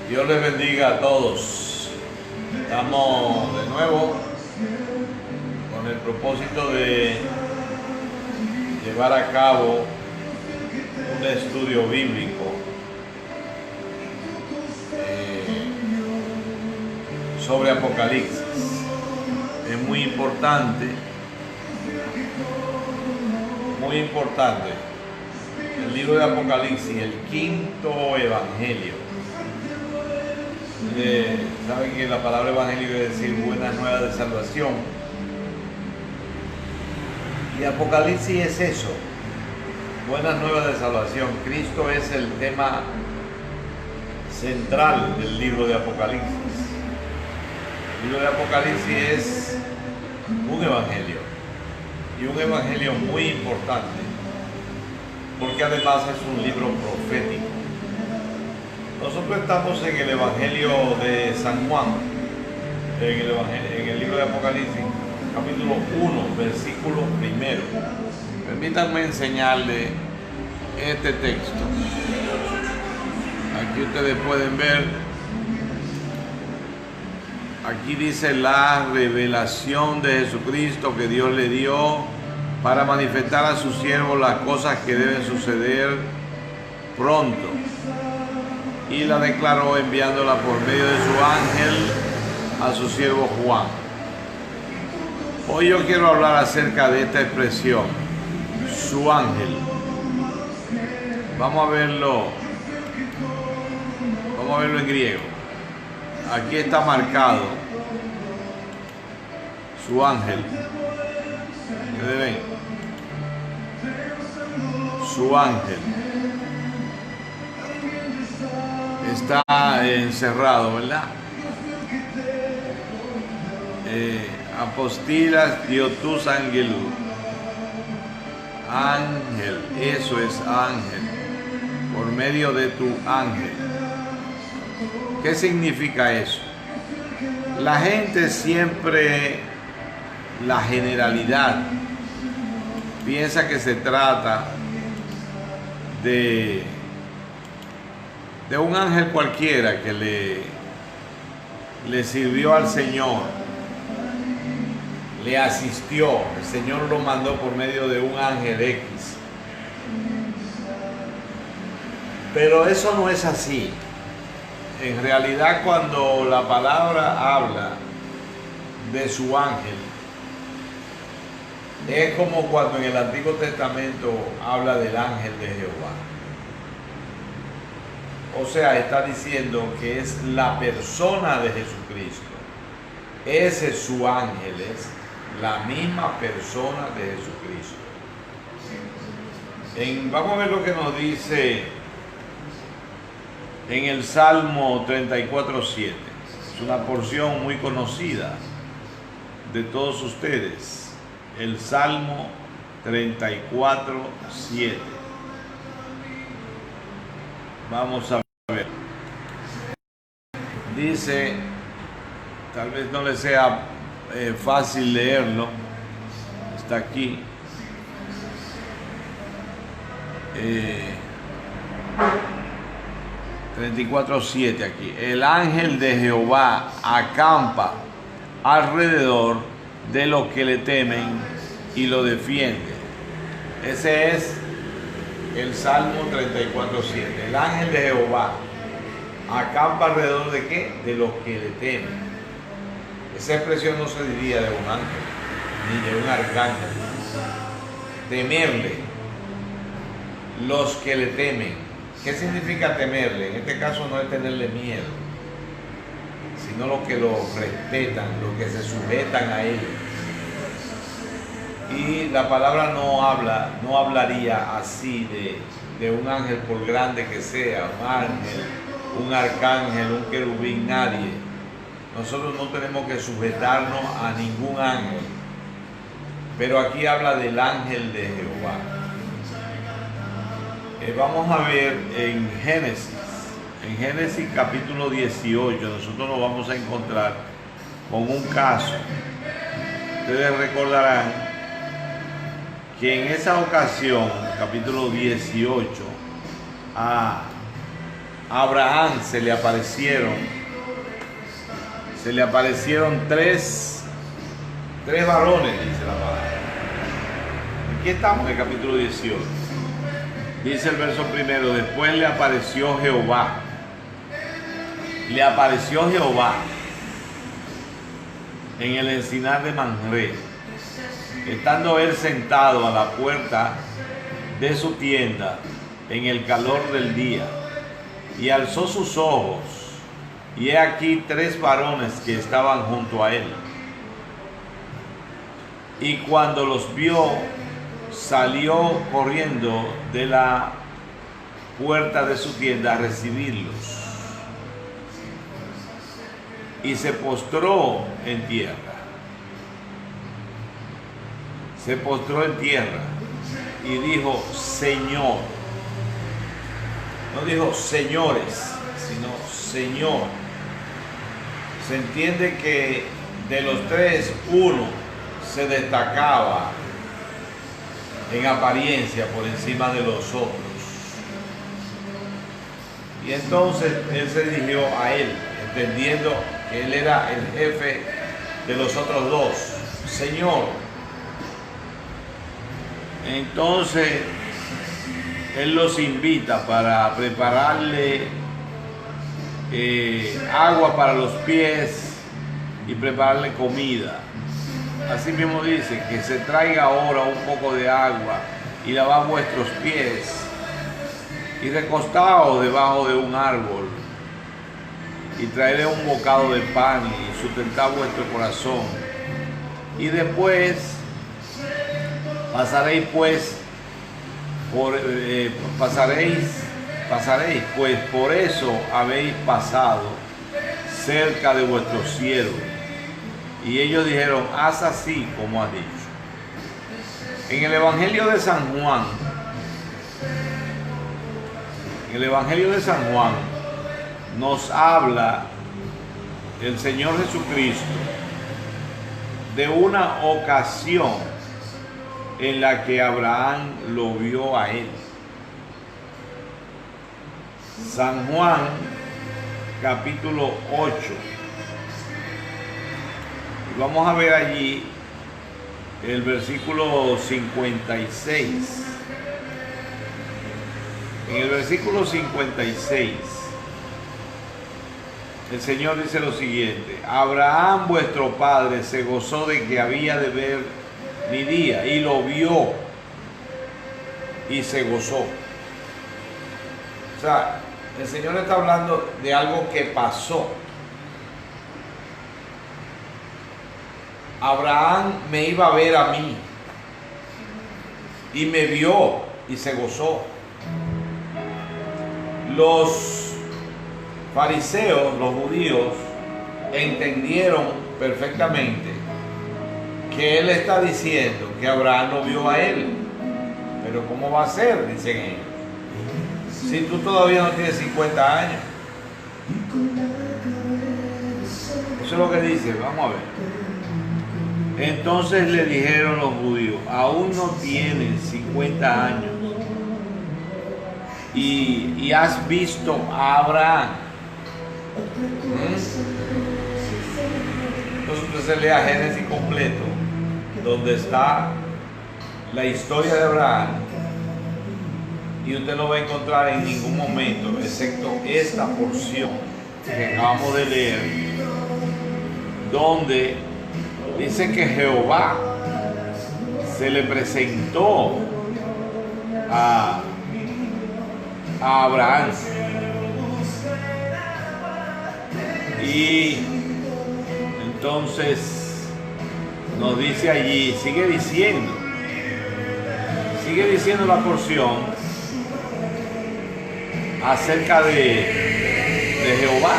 Dios les bendiga a todos. Estamos de nuevo con el propósito de llevar a cabo un estudio bíblico sobre Apocalipsis. Es muy importante, el libro de Apocalipsis, el quinto evangelio. Saben que la palabra evangelio quiere decir buenas nuevas de salvación, y Apocalipsis es eso, buenas nuevas de salvación. Cristo es el tema central del libro de Apocalipsis. El libro de Apocalipsis es un evangelio, y un evangelio muy importante, porque además es un libro profético. Nosotros estamos en el Evangelio de San Juan, en el libro de Apocalipsis, capítulo 1, versículo 1. Permítanme enseñarle este texto. Aquí ustedes pueden ver, aquí dice la revelación de Jesucristo que Dios le dio para manifestar a sus siervos las cosas que deben suceder pronto. Y la declaró enviándola por medio de su ángel a su siervo Juan. Hoy yo quiero hablar acerca de esta expresión, su ángel. Vamos a verlo en griego. Aquí está marcado su ángel. ¿Ustedes ven? Su ángel está encerrado, ¿verdad? Apostilas diotus angelus. Ángel, eso es ángel. Por medio de tu ángel. ¿Qué significa eso? La gente siempre, la generalidad, piensa que se trata de un ángel cualquiera que le sirvió al Señor, le asistió. El Señor lo mandó por medio de un ángel X. Pero eso no es así. En realidad, cuando la palabra habla de su ángel, es como cuando en el Antiguo Testamento habla del ángel de Jehová. O sea, está diciendo que es la persona de Jesucristo. Ese es su ángel, es la misma persona de Jesucristo. Vamos a ver lo que nos dice en el Salmo 34:7. Es una porción muy conocida de todos ustedes. El Salmo 34:7. Vamos a ver. Dice, tal vez no le sea fácil leerlo. Está aquí. 34:7 aquí. El ángel de Jehová acampa alrededor de los que le temen y lo defiende. Ese es el Salmo 34:7. El ángel de Jehová acampa alrededor de ¿qué? De los que le temen. Esa expresión no se diría de un ángel ni de un arcángel. Temerle, los que le temen. ¿Qué significa temerle? En este caso no es tenerle miedo, sino los que lo respetan, los que se sujetan a él. Y la palabra no hablaría así de un ángel, por grande que sea, un ángel, un arcángel, un querubín, nadie. Nosotros no tenemos que sujetarnos a ningún ángel, pero aquí habla del ángel de Jehová. Vamos a ver en Génesis capítulo 18, nosotros nos vamos a encontrar con un caso. Ustedes recordarán que en esa ocasión, capítulo 18, a Abraham se le aparecieron tres varones, dice la palabra. Aquí estamos en el capítulo 18. Dice el verso primero: después le apareció Jehová. Le apareció Jehová en el encinar de Mamré, estando él sentado a la puerta de su tienda en el calor del día, y alzó sus ojos, y he aquí tres varones que estaban junto a él. Y cuando los vio, salió corriendo de la puerta de su tienda a recibirlos, y se postró en tierra. Se postró en tierra y dijo: Señor. No dijo señores, sino Señor. Se entiende que de los tres, uno se destacaba en apariencia por encima de los otros. Y entonces él se dirigió a él, entendiendo que él era el jefe de los otros dos. Señor. Entonces él los invita para prepararle agua para los pies y prepararle comida. Así mismo dice que se traiga ahora un poco de agua y lavad vuestros pies, y recostaos debajo de un árbol, y traeré un bocado de pan y sustentad vuestro corazón. Y después pasaréis pues pasaréis, pues por eso habéis pasado cerca de vuestro siervo. Y ellos dijeron: haz así como has dicho. En el Evangelio de San Juan, nos habla el Señor Jesucristo de una ocasión en la que Abraham lo vio a él. San Juan, capítulo 8. Y vamos a ver allí el versículo 56. En el versículo 56, el Señor dice lo siguiente: Abraham vuestro padre se gozó de que había de ver mi día, y lo vio y se gozó. O sea, el Señor está hablando de algo que pasó. Abraham me iba a ver a mí y me vio y se gozó. Los fariseos, los judíos, entendieron perfectamente que él está diciendo que Abraham lo vio a él. Pero ¿cómo va a ser?, dicen ellos, si tú todavía no tienes 50 años. Eso es lo que dice. Vamos a ver. Entonces le dijeron los judíos: aún no tienes 50 años y has visto a Abraham. Entonces usted se lea Génesis completo, donde está la historia de Abraham, y usted no va a encontrar en ningún momento, excepto esta porción que acabamos de leer, donde dice que Jehová se le presentó a Abraham. Y entonces nos dice allí, sigue diciendo la porción acerca de Jehová.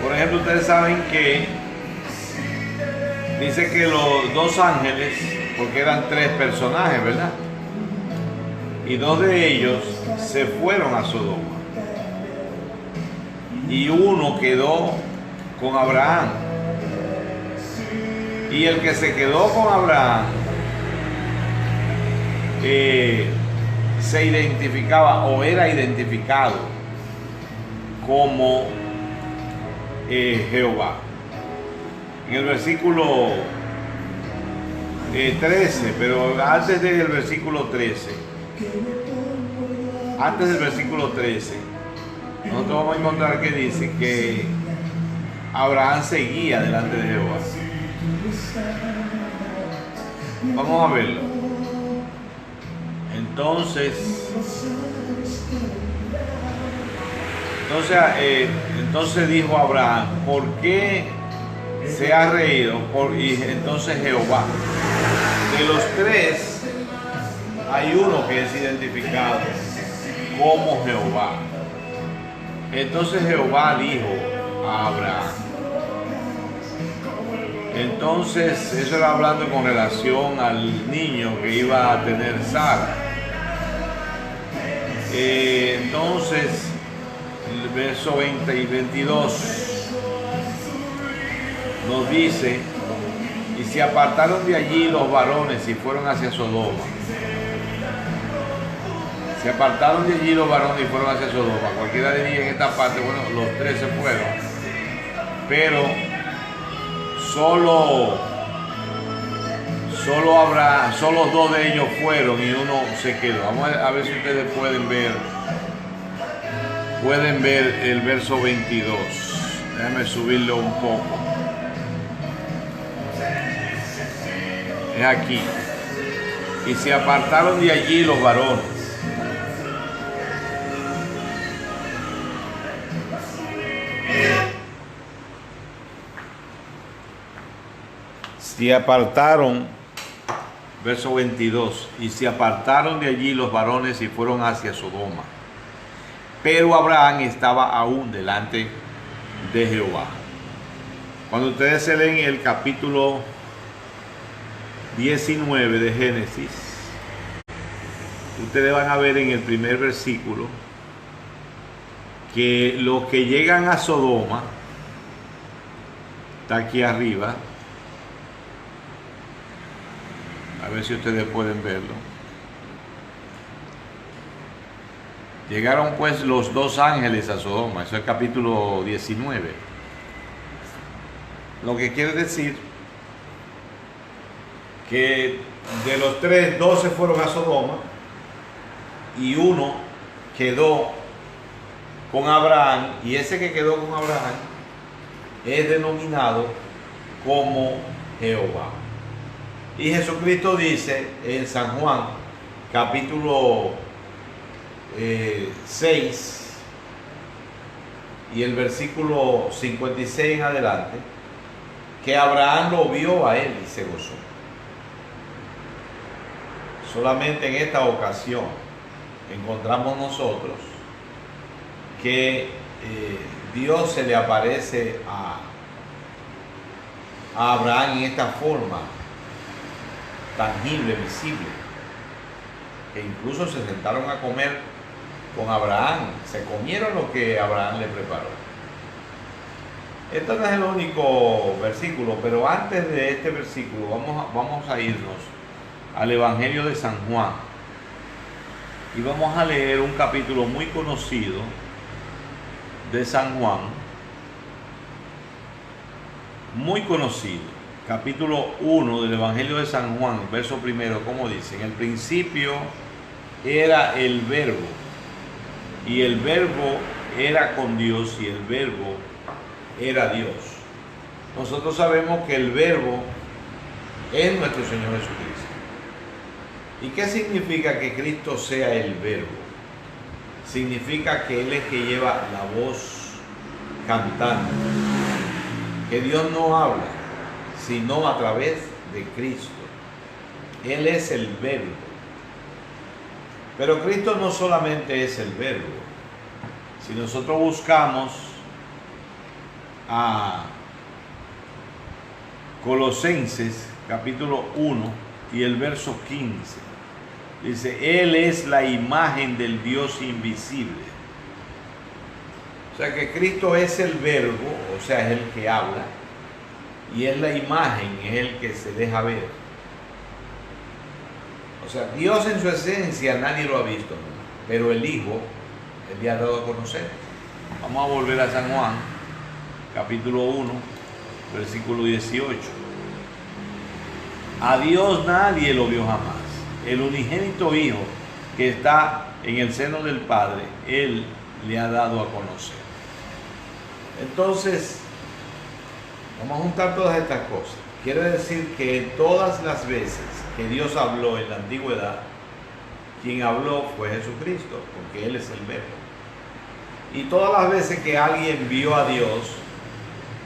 Por ejemplo, ustedes saben que dice que los dos ángeles, porque eran tres personajes, ¿verdad?, y dos de ellos se fueron a Sodoma, y uno quedó con Abraham. Y el que se quedó con Abraham se identificaba, o era identificado como Jehová. En el versículo 13, pero antes del versículo 13, nosotros vamos a encontrar que dice que Abraham seguía delante de Jehová. Vamos a verlo. Entonces dijo Abraham, ¿por qué se ha reído? Y entonces Jehová. De los tres, hay uno que es identificado como Jehová. Entonces Jehová dijo a Abraham. Entonces, eso era hablando con relación al niño que iba a tener Sara. Entonces, el verso 20 y 22 nos dice, y se apartaron de allí los varones y fueron hacia Sodoma. Se apartaron de allí los varones y fueron hacia Sodoma. Cualquiera diría en esta parte, bueno, los tres se fueron, pero solo dos de ellos fueron y uno se quedó. Vamos a ver si ustedes pueden ver el verso 22. Déjame subirlo un poco. Es aquí. Y se apartaron de allí los varones. Se apartaron, verso 22, y se apartaron de allí los varones y fueron hacia Sodoma. Pero Abraham estaba aún delante de Jehová. Cuando ustedes se leen el capítulo 19 de Génesis, ustedes van a ver en el primer versículo que los que llegan a Sodoma, está aquí arriba, a ver si ustedes pueden verlo. Llegaron pues los dos ángeles a Sodoma, eso es el capítulo 19. Lo que quiere decir que de los tres, 12 fueron a Sodoma y uno quedó con Abraham, y ese que quedó con Abraham es denominado como Jehová. Y Jesucristo dice en San Juan, capítulo 6 y el versículo 56 en adelante, que Abraham lo vio a él y se gozó. Solamente en esta ocasión encontramos nosotros que Dios se le aparece a Abraham en esta forma tangible, visible, que incluso se sentaron a comer con Abraham, se comieron lo que Abraham le preparó. Este no es el único versículo, pero antes de este versículo vamos a irnos al Evangelio de San Juan y vamos a leer un capítulo muy conocido de San Juan, muy conocido. Capítulo 1 del Evangelio de San Juan, verso primero, como dice: en el principio era el Verbo, y el Verbo era con Dios, y el Verbo era Dios. Nosotros sabemos que el Verbo es nuestro Señor Jesucristo. ¿Y qué significa que Cristo sea el Verbo? Significa que Él es que lleva la voz cantando, que Dios no habla sino a través de Cristo. Él es el Verbo. Pero Cristo no solamente es el Verbo. Si nosotros buscamos a Colosenses capítulo 1 y el verso 15, dice: Él es la imagen del Dios invisible. O sea que Cristo es el Verbo, o sea, es el que habla, y es la imagen, es el que se deja ver. O sea, Dios en su esencia nadie lo ha visto, pero el Hijo, Él le ha dado a conocer. Vamos a volver a San Juan, capítulo 1, versículo 18. A Dios nadie lo vio jamás. El unigénito Hijo que está en el seno del Padre, Él le ha dado a conocer. Entonces, vamos a juntar todas estas cosas. Quiere decir que todas las veces que Dios habló en la antigüedad, quien habló fue Jesucristo, porque Él es el Verbo. Y todas las veces que alguien vio a Dios,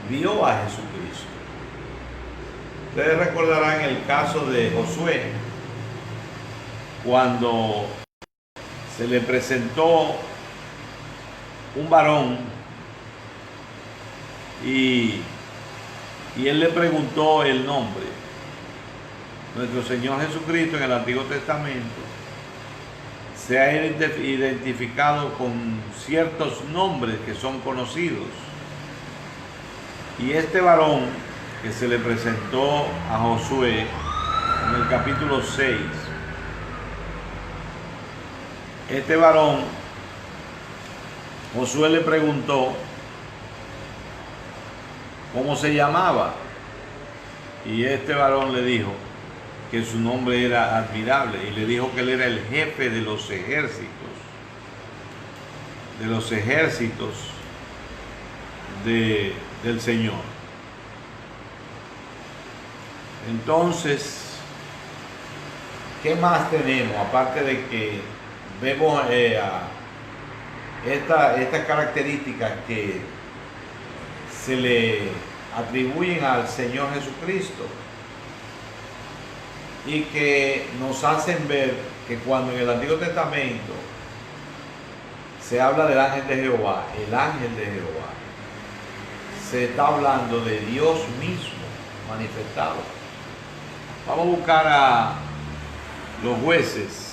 vio a Jesucristo. Ustedes recordarán el caso de Josué, cuando se le presentó un varón y él le preguntó el nombre. Nuestro Señor Jesucristo en el Antiguo Testamento se ha identificado con ciertos nombres que son conocidos. Y este varón que se le presentó a Josué en el capítulo 6, este varón, Josué le preguntó cómo se llamaba, y este varón le dijo que su nombre era admirable, y le dijo que él era el jefe de los ejércitos del Señor. Entonces, ¿qué más tenemos? Aparte de que vemos estas características que se le atribuyen al Señor Jesucristo y que nos hacen ver que cuando en el Antiguo Testamento se habla del ángel de Jehová, el ángel de Jehová, se está hablando de Dios mismo manifestado. Vamos a buscar a los Jueces.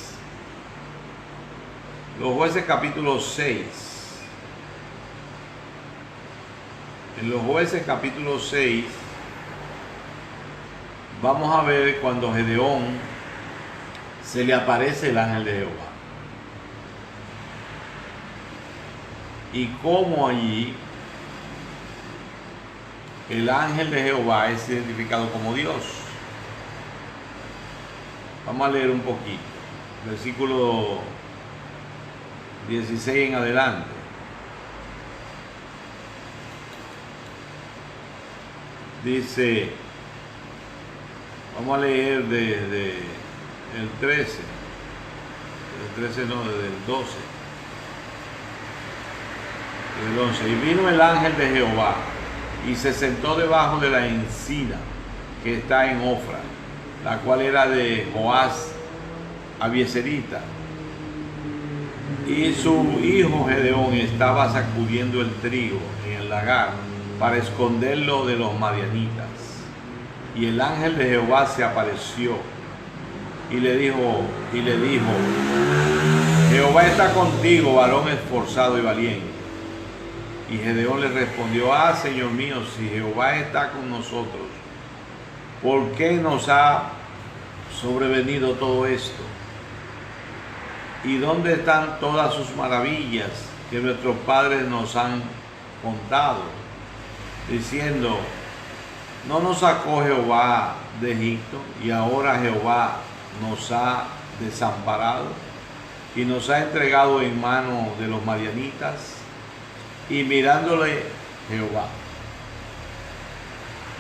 Los Jueces capítulo 6. En los Jueces capítulo 6 vamos a ver cuando Gedeón se le aparece el ángel de Jehová. Y cómo allí el ángel de Jehová es identificado como Dios. Vamos a leer un poquito. Versículo 16 en adelante. Dice, vamos a leer desde el 13. El 13 no, desde el 12. El 11. Y vino el ángel de Jehová y se sentó debajo de la encina que está en Ofra, la cual era de Joás Abieserita. Y su hijo Gedeón estaba sacudiendo el trigo en el lagar para esconderlo de los madianitas. Y el ángel de Jehová se apareció y le dijo, Jehová está contigo, varón esforzado y valiente. Y Gedeón le respondió, Señor mío, si Jehová está con nosotros, ¿por qué nos ha sobrevenido todo esto? ¿Y dónde están todas sus maravillas que nuestros padres nos han contado? Diciendo, ¿no nos sacó Jehová de Egipto? Y ahora Jehová nos ha desamparado y nos ha entregado en mano de los madianitas. Y mirándole Jehová,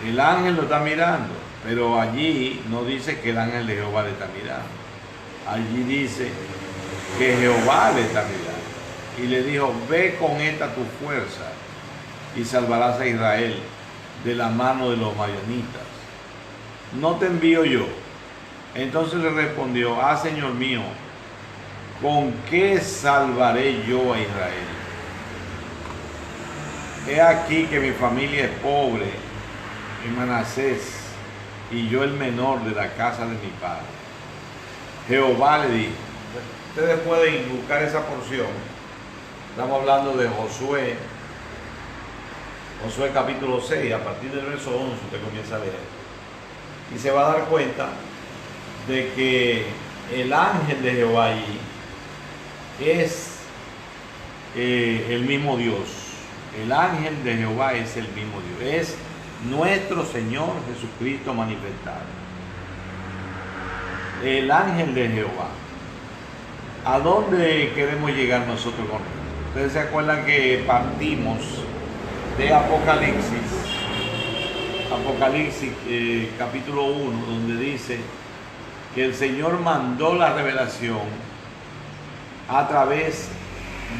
el ángel lo está mirando, pero allí no dice que el ángel de Jehová le está mirando. Allí dice que Jehová le está mirando. Y le dijo, ve con esta tu fuerza y salvarás a Israel de la mano de los madianitas. ¿No te envío yo? Entonces le respondió, Señor mío, ¿con qué salvaré yo a Israel? He aquí que mi familia es pobre en Manasés y yo el menor de la casa de mi padre. Jehová le dijo, ustedes pueden buscar esa porción. Estamos hablando de Josué capítulo 6, a partir del verso 11 usted comienza a leer. Y se va a dar cuenta de que el ángel de Jehová allí es el mismo Dios. El ángel de Jehová es el mismo Dios. Es nuestro Señor Jesucristo manifestado. El ángel de Jehová. ¿A dónde queremos llegar nosotros con esto? Ustedes se acuerdan que partimos de Apocalipsis capítulo 1, donde dice que el Señor mandó la revelación a través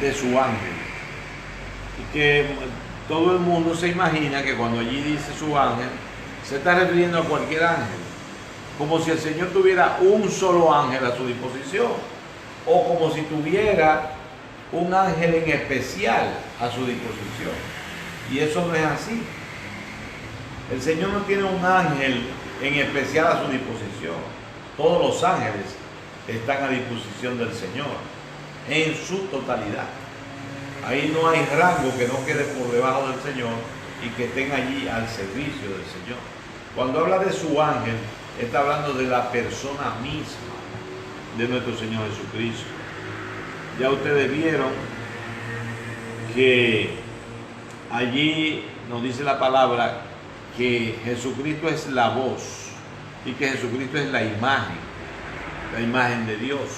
de su ángel, y que todo el mundo se imagina que cuando allí dice su ángel se está refiriendo a cualquier ángel, como si el Señor tuviera un solo ángel a su disposición, o como si tuviera un ángel en especial a su disposición. Y eso no es así. El Señor no tiene un ángel en especial a su disposición. Todos los ángeles están a disposición del Señor en su totalidad. Ahí no hay rango que no quede por debajo del Señor y que estén allí al servicio del Señor. Cuando habla de su ángel, está hablando de la persona misma de nuestro Señor Jesucristo. Ya ustedes vieron que allí nos dice la palabra que Jesucristo es la voz y que Jesucristo es la imagen de Dios.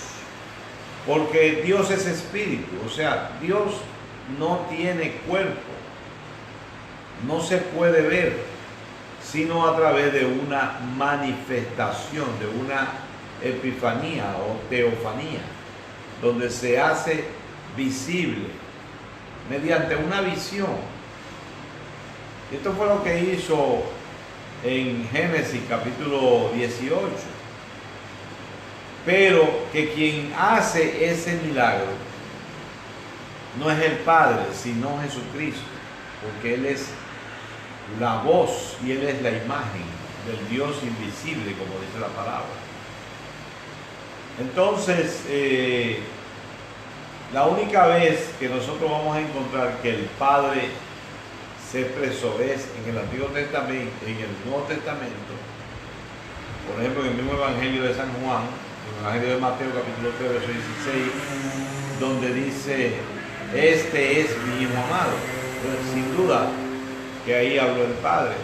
Porque Dios es espíritu, o sea, Dios no tiene cuerpo, no se puede ver, sino a través de una manifestación, de una epifanía o teofanía, donde se hace visible mediante una visión. Esto fue lo que hizo en Génesis capítulo 18. Pero que quien hace ese milagro no es el Padre, sino Jesucristo, porque Él es la voz y Él es la imagen del Dios invisible, como dice la palabra. Entonces, la única vez que nosotros vamos a encontrar que el Padre se expresó es en el Antiguo Testamento, en el Nuevo Testamento. Por ejemplo, en el mismo Evangelio de San Juan, en el Evangelio de Mateo capítulo 3, verso 16, donde dice: este es mi Hijo amado. Entonces, sin duda que ahí habló el Padre.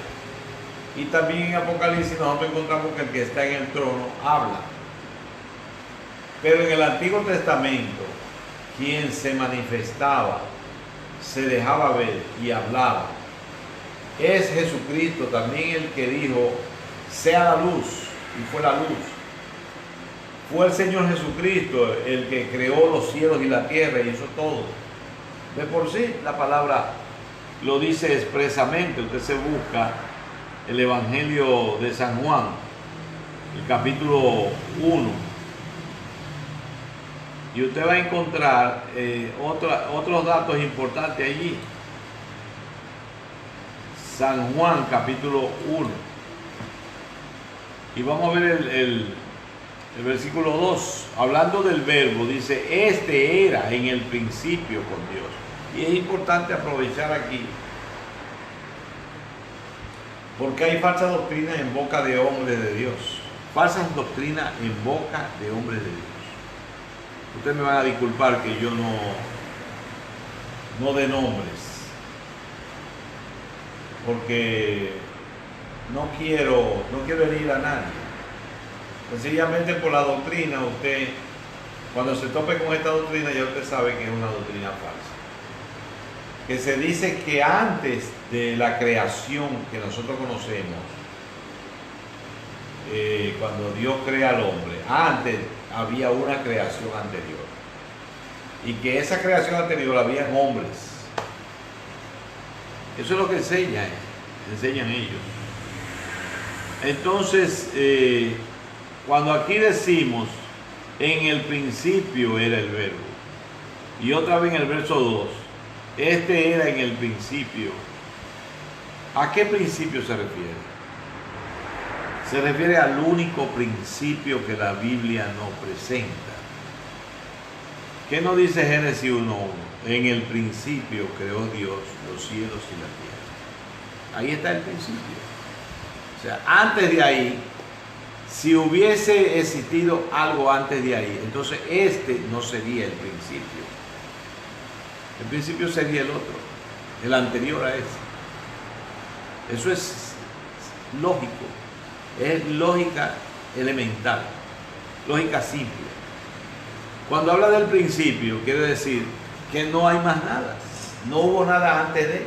Y también en Apocalipsis nosotros encontramos que el que está en el trono habla. Pero en el Antiguo Testamento, quien se manifestaba, se dejaba ver y hablaba, es Jesucristo, también el que dijo: sea la luz, y fue la luz. Fue el Señor Jesucristo el que creó los cielos y la tierra y hizo todo. De por sí, la palabra lo dice expresamente. Usted se busca el Evangelio de San Juan, el capítulo 1, y usted va a encontrar otros datos importantes allí. San Juan capítulo 1. Y vamos a ver el versículo 2. Hablando del verbo, dice: este era en el principio con Dios. Y es importante aprovechar aquí, porque hay falsa doctrina en boca de hombres de Dios. Falsas doctrinas en boca de hombres de Dios. Ustedes me van a disculpar que yo no dé nombres, porque no quiero herir a nadie. Sencillamente por la doctrina, usted, cuando se tope con esta doctrina, ya usted sabe que es una doctrina falsa. Que se dice que antes de la creación que nosotros conocemos, cuando Dios crea al hombre, antes había una creación anterior, y que esa creación anterior había hombres. Eso es lo que enseñan ellos. Entonces, cuando aquí decimos: en el principio era el verbo, y otra vez en el verso 2, este era en el principio, ¿a qué principio se refiere? Se refiere al único principio que la Biblia nos presenta. ¿Qué nos dice Génesis 1:1? En el principio creó Dios los cielos y la tierra. Ahí está el principio. O sea, antes de ahí, si hubiese existido algo antes de ahí, entonces este no sería el principio. El principio sería el otro, el anterior a ese. Eso es lógico, es lógica elemental, lógica simple. Cuando habla del principio, quiere decir que no hay más nada, no hubo nada antes de.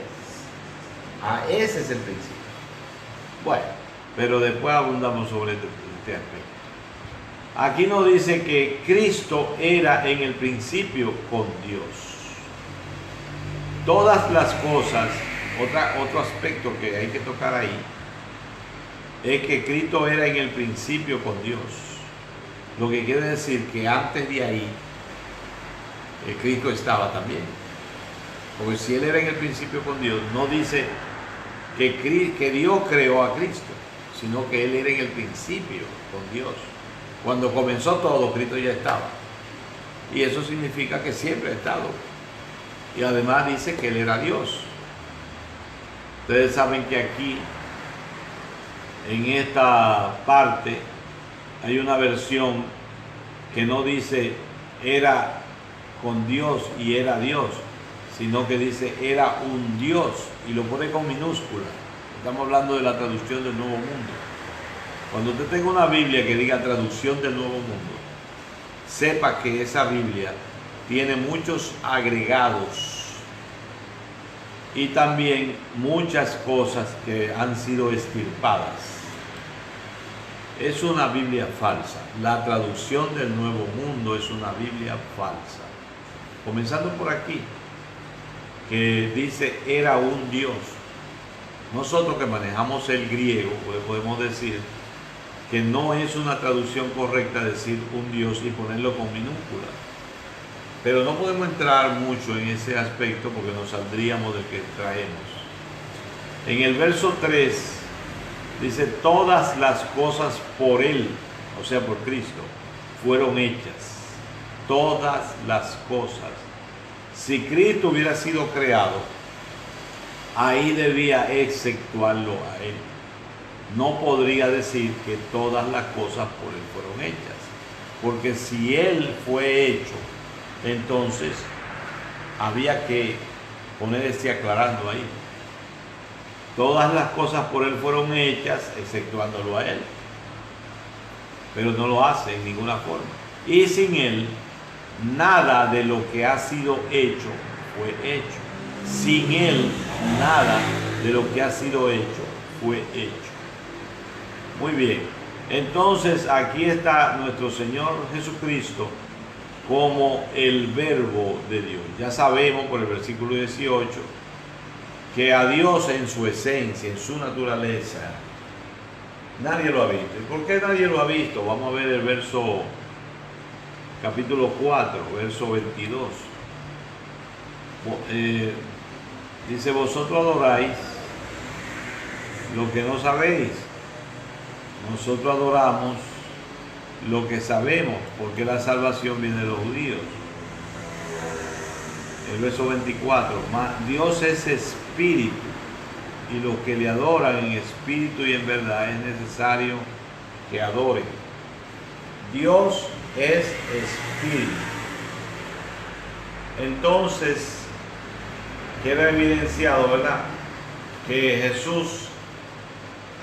Ese es el principio. Bueno, pero después abundamos sobre este aspecto. Aquí nos dice que Cristo era en el principio con Dios. Todas las cosas, otro aspecto que hay que tocar ahí, es que Cristo era en el principio con Dios. Lo que quiere decir que antes de ahí, Cristo estaba también. Porque si Él era en el principio con Dios, no dice que Dios creó a Cristo, sino que Él era en el principio con Dios. Cuando comenzó todo, Cristo ya estaba. Y eso significa que siempre ha estado. Y además dice que Él era Dios. Ustedes saben que aquí, en esta parte, hay una versión que no dice era con Dios y era Dios, sino que dice era un Dios y lo pone con minúscula. Estamos hablando de la traducción del Nuevo Mundo. Cuando usted tenga una Biblia que diga traducción del Nuevo Mundo, sepa que esa Biblia tiene muchos agregados y también muchas cosas que han sido extirpadas. Es una Biblia falsa. La traducción del Nuevo Mundo es una Biblia falsa. Comenzando por aquí, que dice era un Dios. Nosotros que manejamos el griego, pues podemos decir que no es una traducción correcta decir un Dios y ponerlo con minúsculas. Pero no podemos entrar mucho en ese aspecto porque nos saldríamos del que traemos. En el verso 3 dice, todas las cosas por Él, o sea, por Cristo, fueron hechas. Todas las cosas. Si Cristo hubiera sido creado, ahí debía exceptuarlo a Él. No podría decir que todas las cosas por Él fueron hechas. Porque si Él fue hecho, entonces había que poner ese aclarando ahí. Todas las cosas por Él fueron hechas, exceptuándolo a Él. Pero no lo hace en ninguna forma. Y sin Él, nada de lo que ha sido hecho fue hecho. Sin Él, nada de lo que ha sido hecho fue hecho. Muy bien. Entonces, aquí está nuestro Señor Jesucristo como el Verbo de Dios. Ya sabemos por el versículo 18 que a Dios en su esencia, en su naturaleza, nadie lo ha visto. ¿Y por qué nadie lo ha visto? Vamos a ver el verso, capítulo 4, verso 22. Dice, vosotros adoráis lo que no sabéis. Nosotros adoramos lo que sabemos, porque la salvación viene de los judíos. El verso 24, Dios es espíritu, y los que le adoran en espíritu y en verdad es necesario que adoren. Dios es espíritu. Entonces, queda evidenciado, ¿verdad?, que Jesús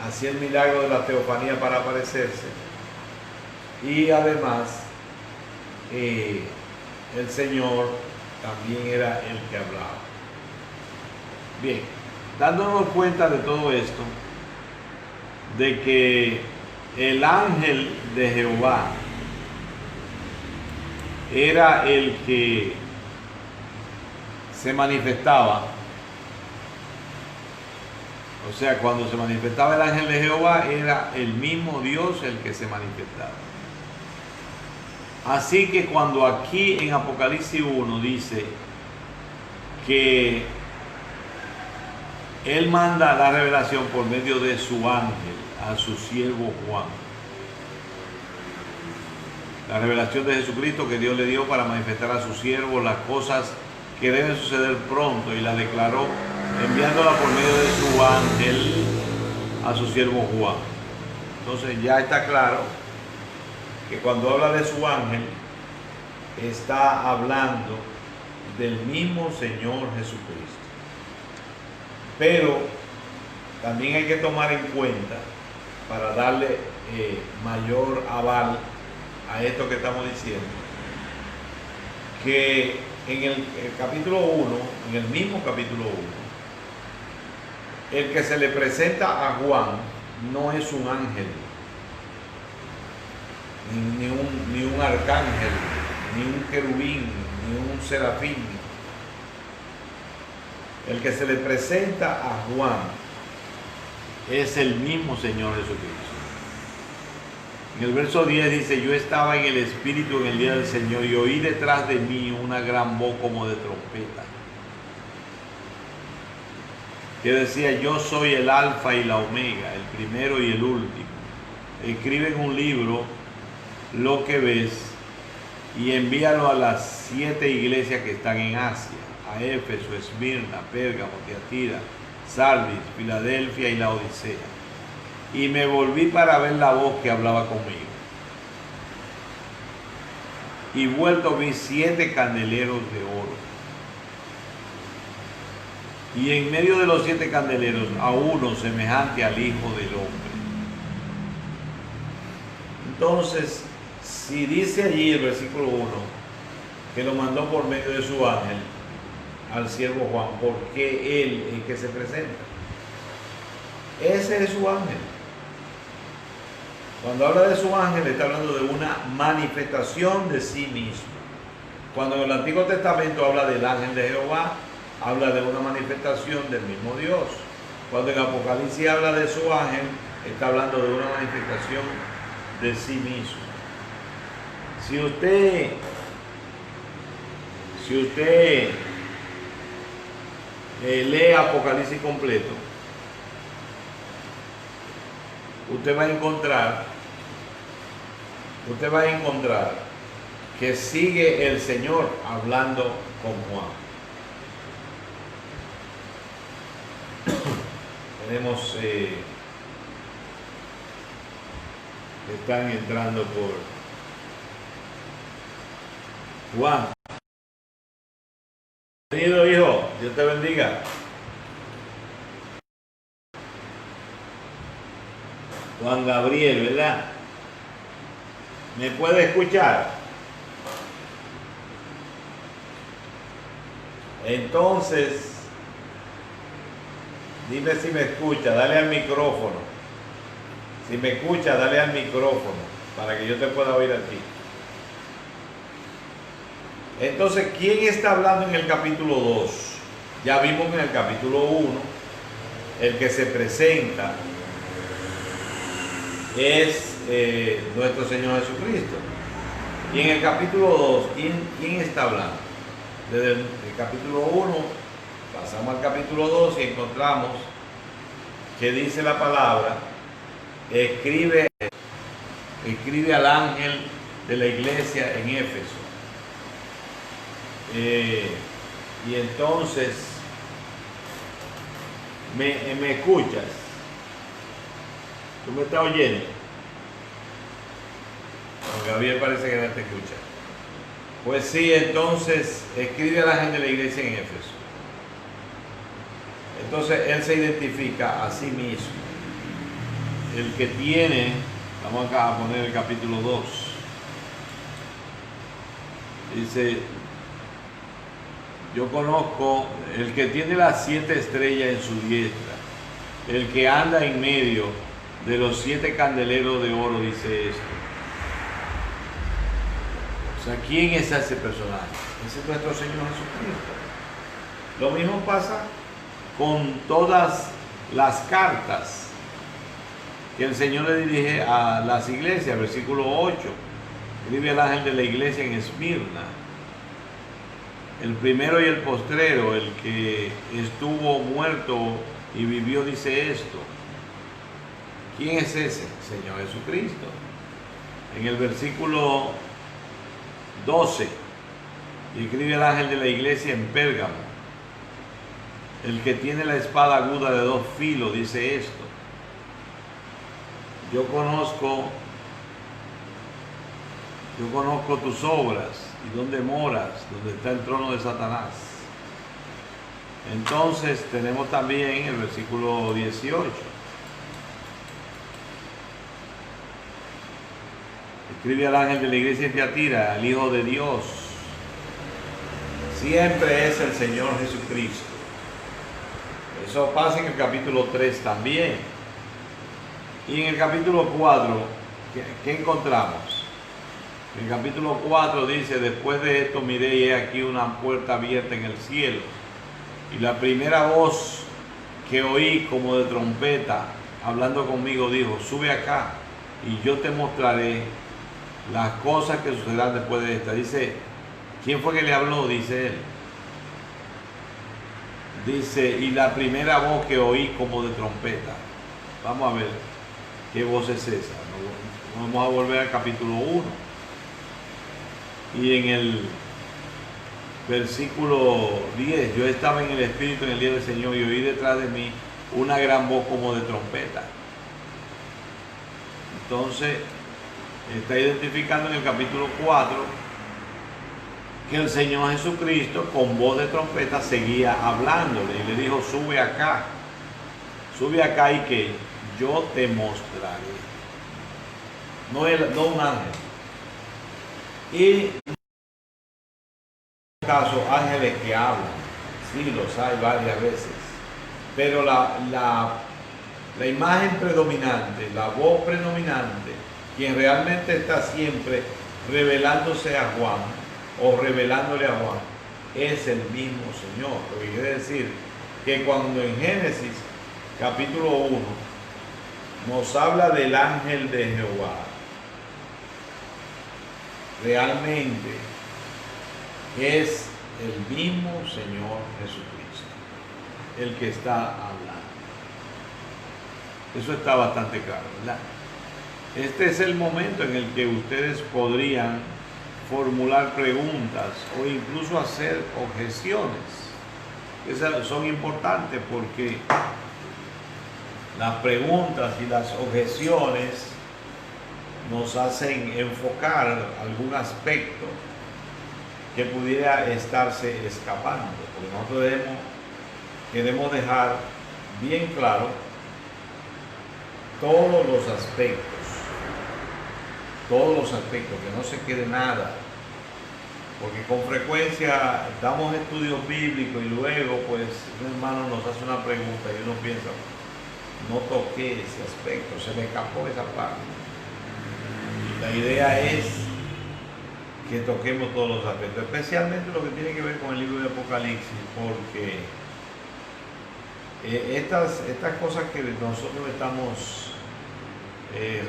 hacía el milagro de la teofanía para aparecerse, y además el Señor también era el que hablaba. Bien, dándonos cuenta de todo esto, de que el ángel de Jehová era el que se manifestaba. O sea, cuando se manifestaba el ángel de Jehová, era el mismo Dios el que se manifestaba. Así que cuando aquí en Apocalipsis 1 dice que Él manda la revelación por medio de su ángel a su siervo Juan, la revelación de Jesucristo que Dios le dio para manifestar a su siervo las cosas que deben suceder pronto, y la declaró enviándola por medio de su ángel a su siervo Juan. Entonces ya está claro que cuando habla de su ángel, está hablando del mismo Señor Jesucristo. Pero también hay que tomar en cuenta, para darle mayor aval a esto que estamos diciendo, que en el capítulo 1, en el mismo capítulo 1, el que se le presenta a Juan no es un ángel, ni un arcángel, ni un querubín, ni un serafín. El que se le presenta a Juan es el mismo Señor Jesucristo. En el verso 10 dice: yo estaba en el Espíritu en el día del Señor y oí detrás de mí una gran voz como de trompeta, que decía: yo soy el Alfa y la Omega, el primero y el último. Escribe en un libro lo que ves y envíalo a las 7 iglesias que están en Asia: a Éfeso, Esmirna, Pérgamo, Tiatira, Sardis, Filadelfia y Laodicea. Y me volví para ver la voz que hablaba conmigo. Y vuelto vi 7 candeleros de oro. Y en medio de los 7 candeleros a uno semejante al Hijo del Hombre. Entonces, si dice allí el versículo 1 que lo mandó por medio de su ángel al siervo Juan, ¿por qué él es que se presenta? Ese es su ángel. Cuando habla de su ángel, está hablando de una manifestación de sí mismo. Cuando en el Antiguo Testamento habla del ángel de Jehová, habla de una manifestación del mismo Dios. Cuando en Apocalipsis habla de su ángel, está hablando de una manifestación de sí mismo. Si usted lee Apocalipsis completo, usted va a encontrar que sigue el Señor hablando con Juan. Tenemos están entrando por Juan. Bienvenido, hijo, Dios te bendiga. Juan Gabriel, ¿verdad? ¿Me puede escuchar? Entonces, dime si me escucha, dale al micrófono. Si me escucha, dale al micrófono para que yo te pueda oír a ti. Entonces, ¿quién está hablando en el capítulo 2? Ya vimos que en el capítulo 1, el que se presenta es nuestro Señor Jesucristo. Y en el capítulo 2, ¿quién está hablando? Desde el capítulo 1 pasamos al capítulo 2 y encontramos que dice la palabra: escribe al ángel de la iglesia en Éfeso. Y entonces me escuchas. ¿Tú me estás oyendo? No, Gabriel parece que no te escucha. Pues sí, entonces escribe a la gente de la iglesia en Éfeso. Entonces él se identifica a sí mismo. El que tiene, vamos acá a poner el capítulo 2. Dice: yo conozco el que tiene las 7 estrellas en su diestra, el que anda en medio de los 7 candeleros de oro, dice esto. O sea, ¿quién es ese personaje? Ese es nuestro Señor Jesucristo. Lo mismo pasa con todas las cartas que el Señor le dirige a las iglesias. Versículo 8, escribe al ángel de la iglesia en Esmirna, el primero y el postrero, el que estuvo muerto y vivió, dice esto. ¿Quién es ese? Señor Jesucristo. En el versículo 12, escribe al ángel de la iglesia en Pérgamo, el que tiene la espada aguda de 2 filos, dice esto. Yo conozco tus obras ¿Y dónde moras? ¿Dónde está el trono de Satanás? Entonces tenemos también el versículo 18. Escribe al ángel de la iglesia en Tiatira, al Hijo de Dios. Siempre es el Señor Jesucristo. Eso pasa en el capítulo 3 también. Y en el capítulo 4, ¿qué encontramos? En el capítulo 4 dice: después de esto miré y he aquí una puerta abierta en el cielo. Y la primera voz que oí como de trompeta, hablando conmigo, dijo: sube acá y yo te mostraré las cosas que sucederán después de esta. Dice, ¿quién fue que le habló? Dice él. Dice, y la primera voz que oí como de trompeta. Vamos a ver qué voz es esa. Vamos a volver al capítulo 1. Y en el versículo 10, yo estaba en el Espíritu en el día del Señor y oí detrás de mí una gran voz como de trompeta. Entonces, está identificando en el capítulo 4 que el Señor Jesucristo con voz de trompeta seguía hablándole y le dijo: sube acá y que yo te mostraré. No un ángel. Y en este caso, ángeles que hablan, sí, los hay varias veces, pero la imagen predominante, la voz predominante, quien realmente está siempre revelándose a Juan o revelándole a Juan, es el mismo Señor. Lo que quiere decir que cuando en Génesis capítulo 1 nos habla del ángel de Jehová, realmente es el mismo Señor Jesucristo el que está hablando. Eso está bastante claro, ¿verdad? Este es el momento en el que ustedes podrían formular preguntas o incluso hacer objeciones. Esas son importantes porque las preguntas y las objeciones nos hacen enfocar algún aspecto que pudiera estarse escapando, porque nosotros queremos dejar bien claro todos los aspectos, que no se quede nada, porque con frecuencia damos estudios bíblicos y luego pues un hermano nos hace una pregunta y uno piensa: no toqué ese aspecto, se me escapó esa parte. La idea es que toquemos todos los aspectos, especialmente lo que tiene que ver con el libro de Apocalipsis, porque estas cosas que nosotros estamos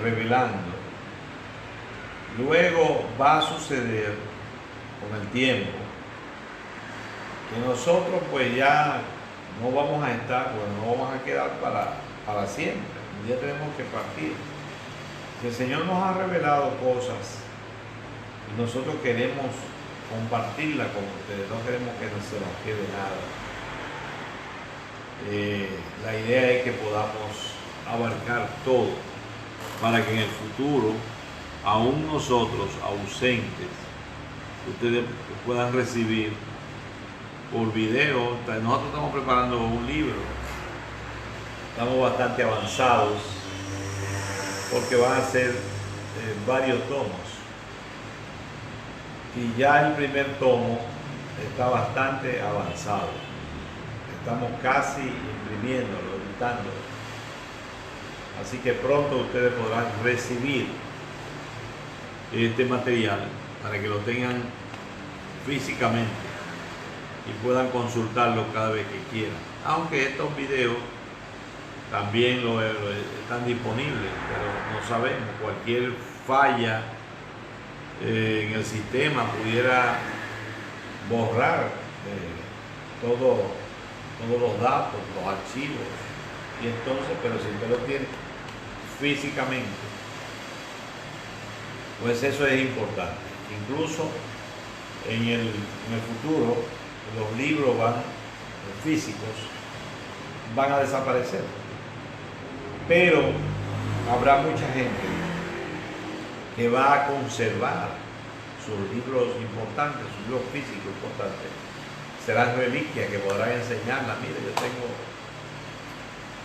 revelando, luego va a suceder con el tiempo que nosotros pues ya no vamos a estar, pues no vamos a quedar para siempre. Un día tenemos que partir. El Señor nos ha revelado cosas y nosotros queremos compartirla con ustedes, no queremos que no se nos quede nada. La idea es que podamos abarcar todo para que en el futuro, aún nosotros ausentes, ustedes puedan recibir por video. Nosotros estamos preparando un libro, estamos bastante avanzados porque van a ser varios tomos, y ya el primer tomo está bastante avanzado. Estamos casi imprimiéndolo, editándolo, así que pronto ustedes podrán recibir este material para que lo tengan físicamente y puedan consultarlo cada vez que quieran, aunque estos videos también están disponibles, pero no sabemos, cualquier falla en el sistema pudiera borrar todos los datos, los archivos, y entonces, pero si usted lo tiene físicamente, pues eso es importante. Incluso en el futuro los libros físicos van a desaparecer, pero habrá mucha gente que va a conservar sus libros importantes, sus libros físicos importantes, serán reliquias que podrán enseñarla. Mire,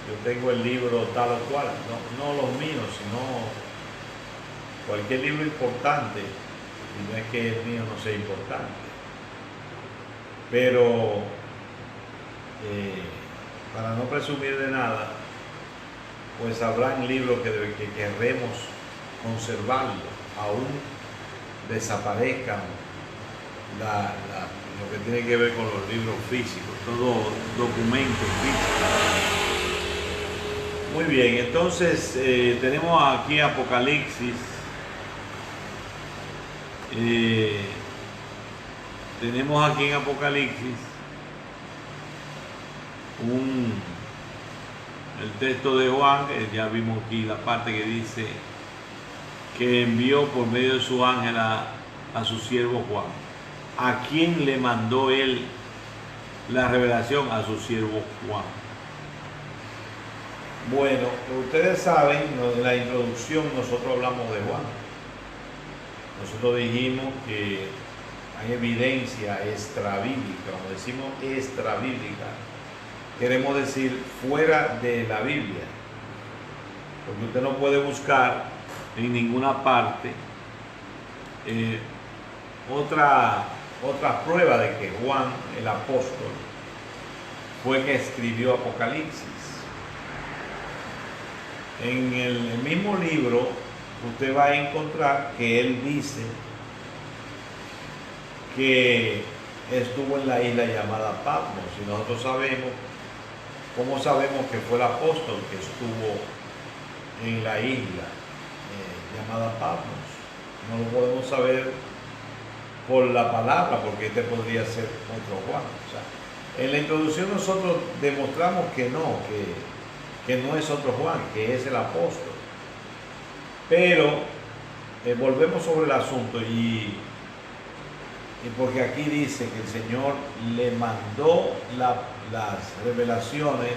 yo tengo el libro tal o cual, no los míos, sino cualquier libro importante, y no es que el mío no sea importante, pero para no presumir de nada, pues habrán libros que querremos conservarlos, aún desaparezcan lo que tiene que ver con los libros físicos, todo documento físico. Muy bien, entonces tenemos aquí Apocalipsis. Tenemos aquí en Apocalipsis el texto de Juan, ya vimos aquí la parte que dice que envió por medio de su ángel a su siervo Juan. ¿A quién le mandó él la revelación? A su siervo Juan. Bueno, ustedes saben, en la introducción nosotros hablamos de Juan. Nosotros dijimos que hay evidencia extrabíblica, cuando decimos extrabíblica, queremos decir fuera de la Biblia, porque usted no puede buscar en ninguna parte otra prueba de que Juan, el apóstol, fue que escribió Apocalipsis. En el mismo libro usted va a encontrar que él dice que estuvo en la isla llamada Patmos, y nosotros sabemos, ¿cómo sabemos que fue el apóstol que estuvo en la isla llamada Patmos? No lo podemos saber por la palabra, porque este podría ser otro Juan. O sea, en la introducción nosotros demostramos que no es otro Juan, que es el apóstol. Pero volvemos sobre el asunto, y porque aquí dice que el Señor le mandó las revelaciones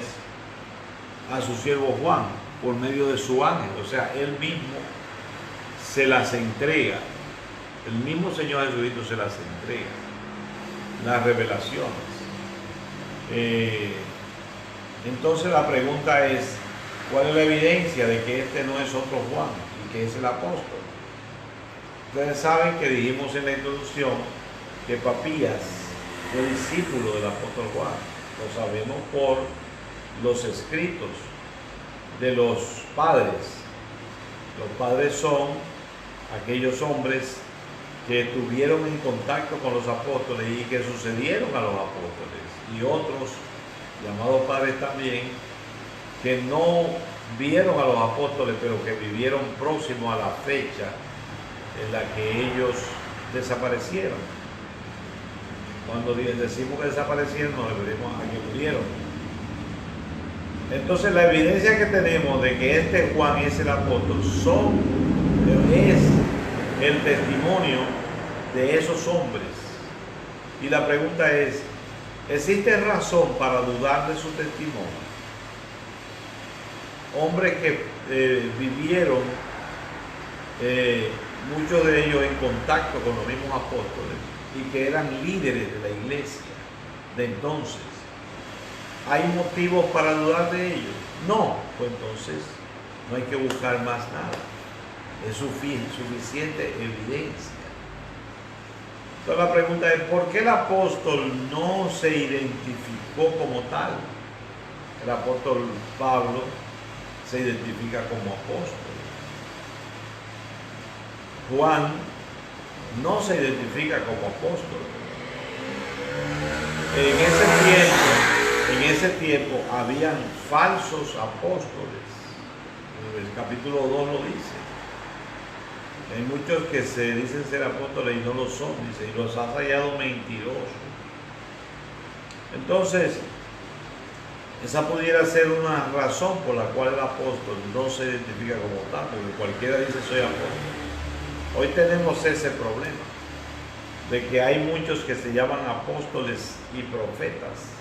a su siervo Juan por medio de su ángel. O sea, él mismo se las entrega. El mismo Señor Jesucristo se las entrega, las revelaciones. Entonces la pregunta es, ¿cuál es la evidencia de que este no es otro Juan y que es el apóstol? Ustedes saben que dijimos en la introducción que Papías fue discípulo del apóstol Juan. Lo sabemos por los escritos de los padres. Los padres son aquellos hombres que tuvieron en contacto con los apóstoles y que sucedieron a los apóstoles, y otros llamados padres también, que no vieron a los apóstoles, pero que vivieron próximo a la fecha en la que ellos desaparecieron. Cuando decimos que desaparecieron, nos referimos a que murieron. Entonces la evidencia que tenemos de que este Juan es el apóstol es el testimonio de esos hombres. Y la pregunta es, ¿existe razón para dudar de su testimonio? Hombres que vivieron, muchos de ellos en contacto con los mismos apóstoles, y que eran líderes de la iglesia de entonces. ¿Hay motivos para dudar de ellos? No, pues entonces no hay que buscar más nada. Es suficiente evidencia. Entonces la pregunta es, ¿por qué el apóstol no se identificó como tal? El apóstol Pablo se identifica como apóstol. Juan no se identifica como apóstol. En ese tiempo habían falsos apóstoles. El capítulo 2 lo dice. Hay muchos que se dicen ser apóstoles y no lo son, dice, y los has hallado mentirosos. Entonces, esa pudiera ser una razón por la cual el apóstol no se identifica como tal, porque cualquiera dice soy apóstol. Hoy tenemos ese problema, de que hay muchos que se llaman apóstoles y profetas.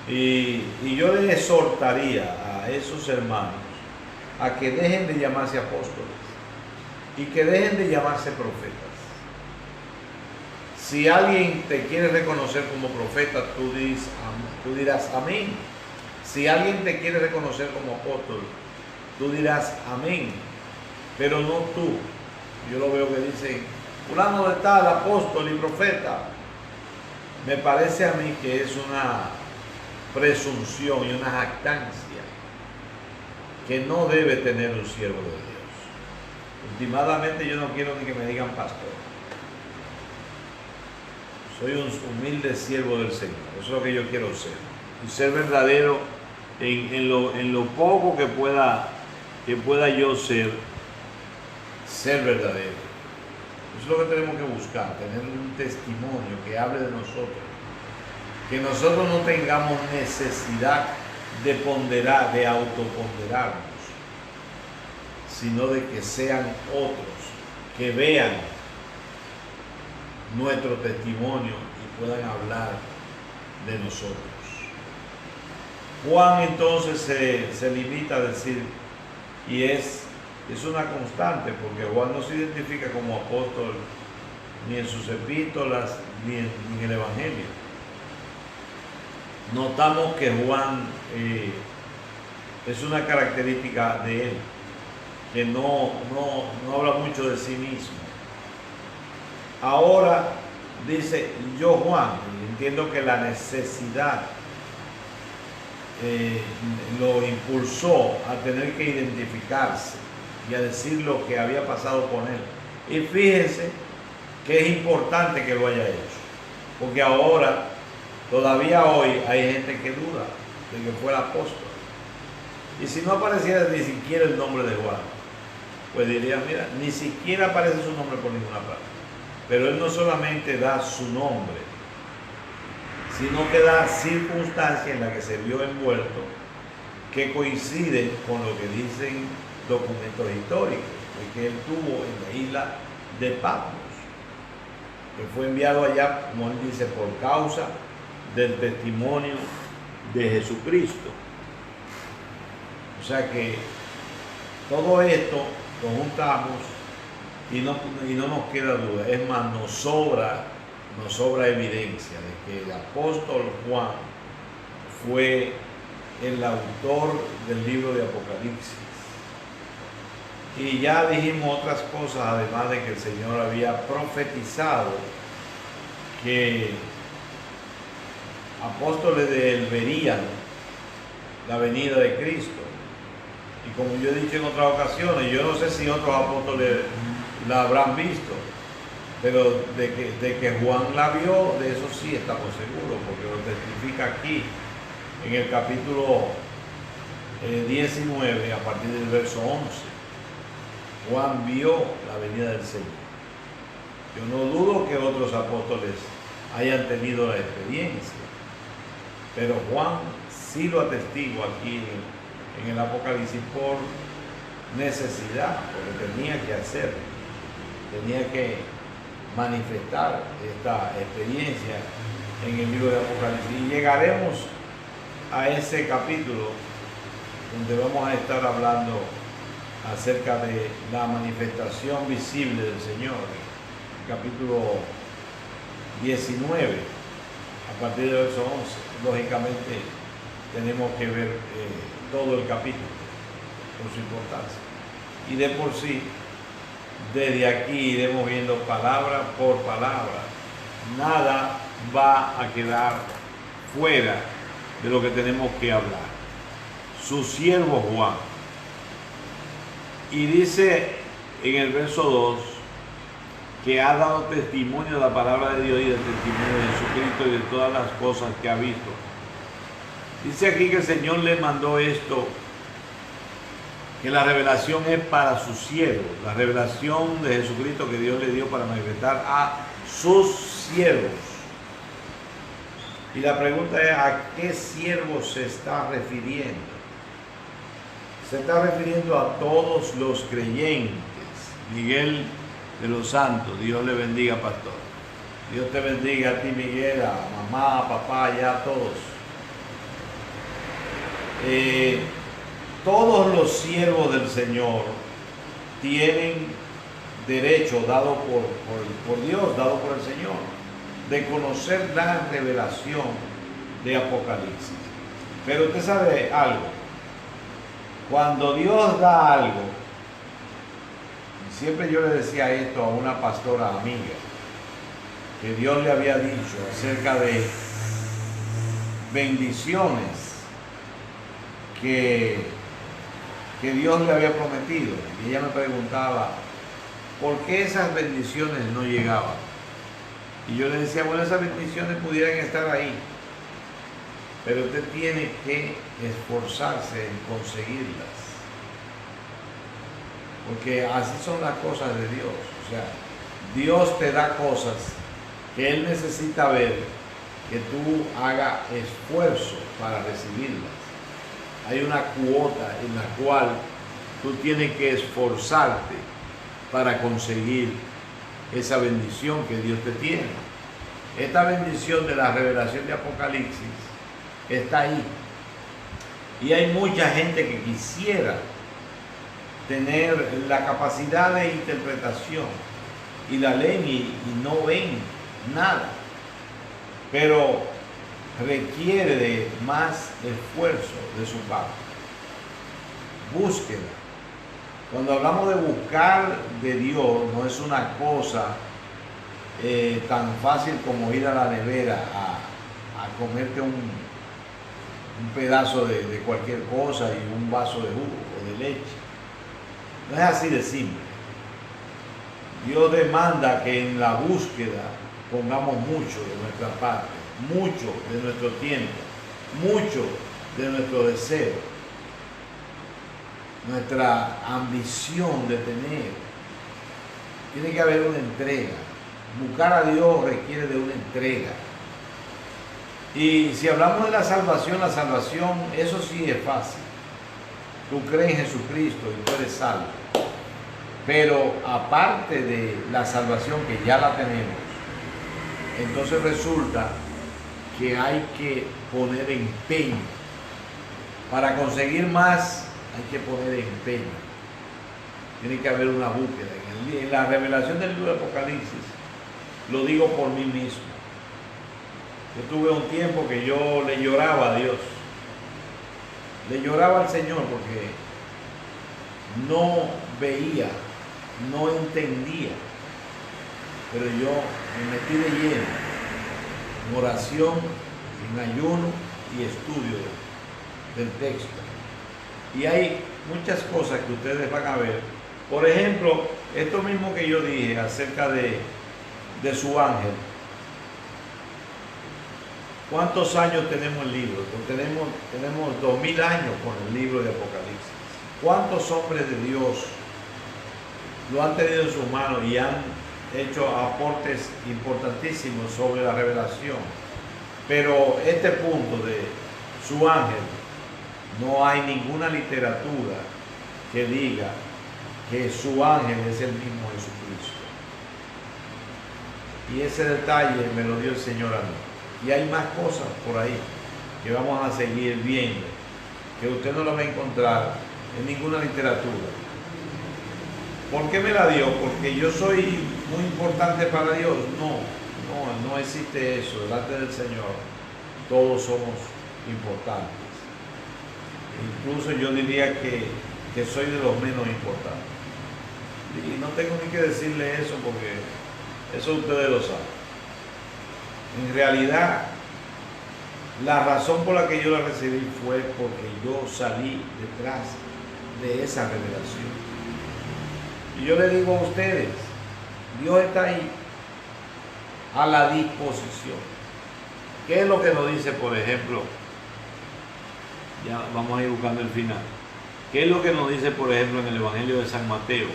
Y yo les exhortaría a esos hermanos a que dejen de llamarse apóstoles y que dejen de llamarse profetas. Si alguien te quiere reconocer como profeta, tú dirás amén. Si alguien te quiere reconocer como apóstol, tú dirás amén. Pero no tú. Yo lo veo que dicen, fulano de tal, apóstol y profeta. Me parece a mí que es una presunción y una jactancia que no debe tener un siervo de Dios. Últimamente yo no quiero ni que me digan pastor. Soy un humilde siervo del Señor. Eso es lo que yo quiero ser. Y ser verdadero en lo poco que pueda yo ser verdadero. Eso es lo que tenemos que buscar, tener un testimonio que hable de nosotros. Que nosotros no tengamos necesidad de ponderar, de autoponderarnos, sino de que sean otros, que vean nuestro testimonio y puedan hablar de nosotros. Juan entonces se limita a decir, y es una constante, porque Juan no se identifica como apóstol ni en sus epístolas ni en el Evangelio. Notamos que Juan es una característica de él, que no habla mucho de sí mismo. Ahora dice, yo Juan, entiendo que la necesidad lo impulsó a tener que identificarse y a decir lo que había pasado con él. Y fíjense que es importante que lo haya hecho, porque ahora, todavía hoy, hay gente que duda de que fue el apóstol. Y si no apareciera ni siquiera el nombre de Juan, pues diría, mira, ni siquiera aparece su nombre por ninguna parte. Pero él no solamente da su nombre, sino que da circunstancias en las que se vio envuelto que coinciden con lo que dicen documentos históricos, que él tuvo en la isla de Patmos, que fue enviado allá, como él dice, por causa del testimonio de Jesucristo. O sea que todo esto lo juntamos y no nos queda duda. Es más, nos sobra evidencia de que el apóstol Juan fue el autor del libro de Apocalipsis. Y ya dijimos otras cosas, además de que el Señor había profetizado que apóstoles de él verían la venida de Cristo. Y como yo he dicho en otras ocasiones, yo no sé si otros apóstoles la habrán visto, pero de que Juan la vio, de eso sí estamos seguros, porque lo testifica aquí en el capítulo 19, a partir del verso 11. Juan vio la venida del Señor. Yo no dudo que otros apóstoles hayan tenido la experiencia, pero Juan sí lo atestigua aquí en el Apocalipsis por necesidad, porque tenía que hacerlo, tenía que manifestar esta experiencia en el libro de Apocalipsis. Y llegaremos a ese capítulo donde vamos a estar hablando acerca de la manifestación visible del Señor, capítulo 19, a partir del verso 11. Lógicamente tenemos que ver todo el capítulo por su importancia. Y de por sí, desde aquí iremos viendo palabra por palabra. Nada va a quedar fuera de lo que tenemos que hablar. Su siervo Juan. Y dice en el verso 2 que ha dado testimonio de la palabra de Dios y del testimonio de Jesucristo y de todas las cosas que ha visto. Dice aquí que el Señor le mandó esto, que la revelación es para sus siervos, la revelación de Jesucristo que Dios le dio para manifestar a sus siervos. Y la pregunta es, ¿a qué siervos se está refiriendo? Se está refiriendo a todos los creyentes. Miguel de los Santos, Dios le bendiga, pastor. Dios te bendiga a ti, Miguel, a mamá, a papá, ya a todos. Todos los siervos del Señor tienen derecho dado por Dios, dado por el Señor, de conocer la revelación de Apocalipsis. Pero usted sabe algo, cuando Dios da algo, siempre yo le decía esto a una pastora amiga, que Dios le había dicho acerca de bendiciones que Dios le había prometido. Y ella me preguntaba, ¿por qué esas bendiciones no llegaban? Y yo le decía, bueno, esas bendiciones pudieran estar ahí, pero usted tiene que esforzarse en conseguirlas. Porque así son las cosas de Dios. O sea, Dios te da cosas que Él necesita ver que tú hagas esfuerzo para recibirlas. Hay una cuota en la cual tú tienes que esforzarte para conseguir esa bendición que Dios te tiene. Esta bendición de la revelación de Apocalipsis está ahí. Y hay mucha gente que quisiera tener la capacidad de interpretación y la leen y no ven nada. Pero requiere de más esfuerzo de su parte. Búsqueda. Cuando hablamos de buscar de Dios, no es una cosa tan fácil como ir a la nevera a comerte un pedazo de cualquier cosa y un vaso de jugo o de leche. No es así de simple. Dios demanda que en la búsqueda pongamos mucho de nuestra parte, mucho de nuestro tiempo, mucho de nuestro deseo, nuestra ambición de tener. Tiene que haber una entrega. Buscar a Dios requiere de una entrega. Y si hablamos de la salvación, eso sí es fácil. Tú crees en Jesucristo y tú eres salvo. Pero aparte de la salvación que ya la tenemos, entonces resulta que hay que poner empeño. Para conseguir más hay que poner empeño. Tiene que haber una búsqueda. En la revelación del libro de Apocalipsis, lo digo por mí mismo. Yo tuve un tiempo que yo le lloraba a Dios. Le lloraba al Señor porque no veía, no entendía. Pero yo me metí de lleno en oración, en ayuno y estudio del texto. Y hay muchas cosas que ustedes van a ver. Por ejemplo, esto mismo que yo dije acerca de su ángel. ¿Cuántos años tenemos el libro? Tenemos 2000 años con el libro de Apocalipsis. ¿Cuántos hombres de Dios lo han tenido en sus manos y han hecho aportes importantísimos sobre la revelación? Pero este punto de su ángel, no hay ninguna literatura que diga que su ángel es el mismo Jesucristo. Y ese detalle me lo dio el Señor a mí. Y hay más cosas por ahí que vamos a seguir viendo, que usted no lo va a encontrar en ninguna literatura. ¿Por qué me la dio? ¿Porque yo soy muy importante para Dios? No existe eso. Delante del Señor todos somos importantes. Incluso yo diría que soy de los menos importantes. Y no tengo ni que decirle eso porque eso ustedes lo saben. En realidad, la razón por la que yo la recibí fue porque yo salí detrás de esa revelación. Y yo le digo a ustedes, Dios está ahí a la disposición. ¿Qué es lo que nos dice, por ejemplo? Ya vamos a ir buscando el final. ¿Qué es lo que nos dice, por ejemplo, en el Evangelio de San Mateo,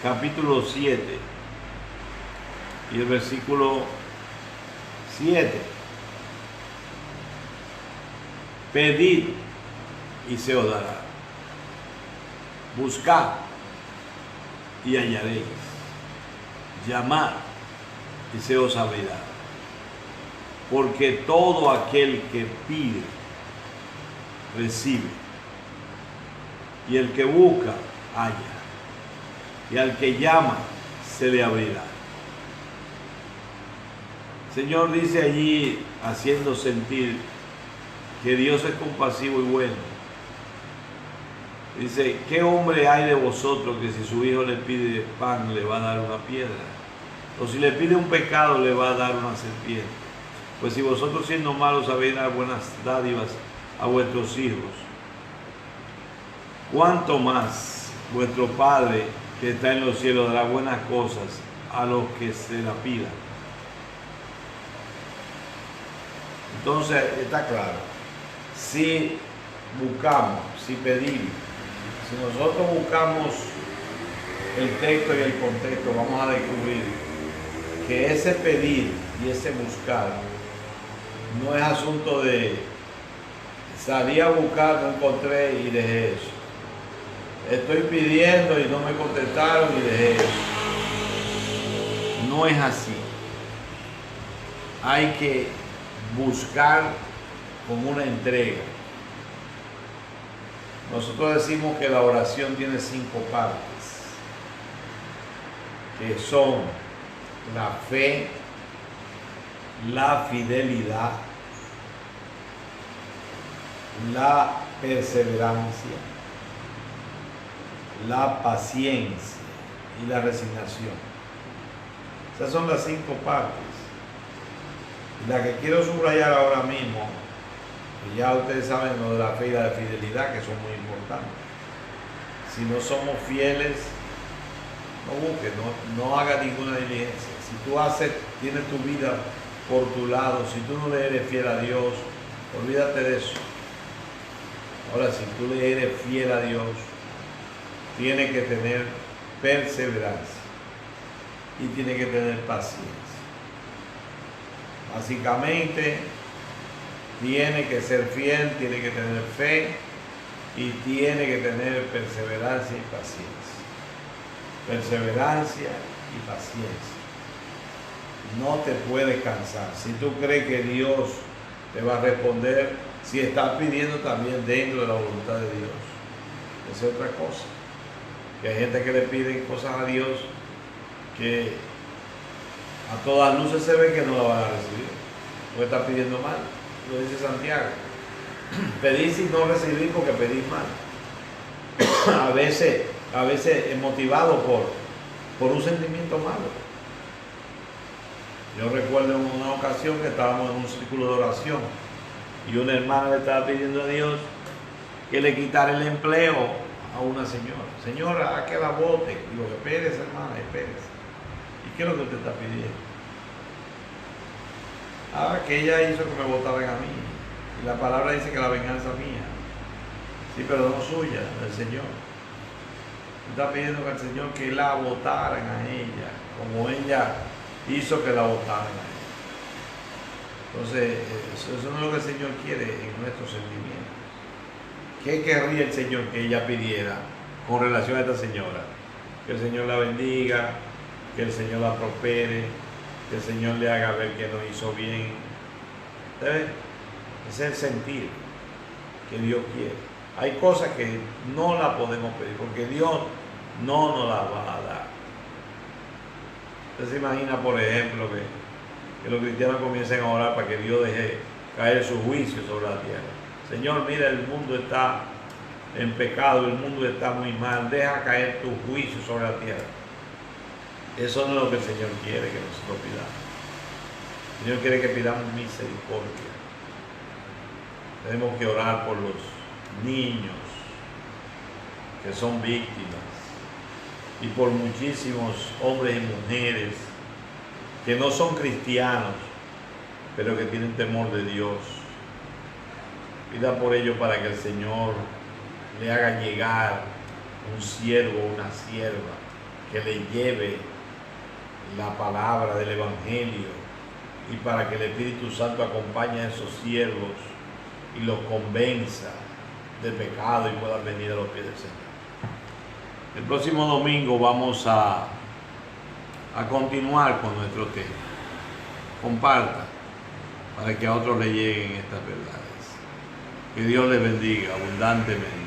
capítulo 7 y el versículo 7? Pedid y se os dará. Buscad y hallaréis. Llamad y se os abrirá. Porque todo aquel que pide, recibe. Y el que busca, halla. Y al que llama, se le abrirá. El Señor dice allí, haciendo sentir que Dios es compasivo y bueno. Dice, ¿qué hombre hay de vosotros que si su hijo le pide pan le va a dar una piedra? O si le pide un pecado le va a dar una serpiente. Pues si vosotros siendo malos sabéis dar buenas dádivas a vuestros hijos, ¿cuánto más vuestro Padre que está en los cielos dará buenas cosas a los que se la pidan? Entonces está claro, si buscamos, si pedimos, si nosotros buscamos el texto y el contexto, vamos a descubrir que ese pedir y ese buscar no es asunto de salí a buscar, no encontré y dejé eso. Estoy pidiendo y no me contestaron y dejé eso. No es así. Hay que buscar con una entrega. Nosotros decimos que la oración tiene 5 partes, que son la fe, la fidelidad, la perseverancia, la paciencia y la resignación. Esas son las 5 partes. Y la que quiero subrayar ahora mismo, y ya ustedes saben lo de la fe y la fidelidad, que son muy importantes. Si no somos fieles, no busques, no hagas ninguna diligencia. Si tú tienes tu vida por tu lado, si tú no le eres fiel a Dios, olvídate de eso. Ahora, si tú le eres fiel a Dios, tienes que tener perseverancia y tienes que tener paciencia. Básicamente, tiene que ser fiel, tiene que tener fe y tiene que tener perseverancia y paciencia. Perseverancia y paciencia. No te puedes cansar. Si tú crees que Dios te va a responder, si estás pidiendo también dentro de la voluntad de Dios, esa es otra cosa. Que hay gente que le pide cosas a Dios que a todas luces se ve que no la van a recibir, porque está pidiendo mal. Lo dice Santiago. Pedís y no recibís porque pedís mal. A veces es motivado por un sentimiento malo. Yo recuerdo en una ocasión que estábamos en un círculo de oración y una hermana le estaba pidiendo a Dios que le quitara el empleo a una señora. Señora, a que la vote. Digo, espérese, hermana, espérese. ¿Y qué es lo que usted está pidiendo? Que ella hizo que me votaran a mí. Y la palabra dice que la venganza es mía. Sí, pero no suya, del Señor. Está pidiendo al Señor que la votaran a ella, como ella hizo que la votaran a ella. Entonces, eso no es lo que el Señor quiere en nuestros sentimientos. ¿Qué querría el Señor que ella pidiera con relación a esta señora? Que el Señor la bendiga, que el Señor la prospere, que el Señor le haga ver que no hizo bien. ¿Sabes? Ese es el sentir que Dios quiere. Hay cosas que no las podemos pedir porque Dios no nos las va a dar. Usted se imagina, por ejemplo, que los cristianos comiencen a orar para que Dios deje caer su juicio sobre la tierra. Señor, mira, el mundo está en pecado, el mundo está muy mal, deja caer tu juicio sobre la tierra. Eso no es lo que el Señor quiere que nosotros pidamos. El Señor quiere que pidamos misericordia. Tenemos que orar por los niños que son víctimas y por muchísimos hombres y mujeres que no son cristianos, pero que tienen temor de Dios. Pida por ello para que el Señor le haga llegar un siervo o una sierva que le lleve la palabra del Evangelio y para que el Espíritu Santo acompañe a esos siervos y los convenza de pecado y puedan venir a los pies del Señor. El próximo domingo vamos a continuar con nuestro tema. Comparta para que a otros le lleguen estas verdades. Que Dios les bendiga abundantemente.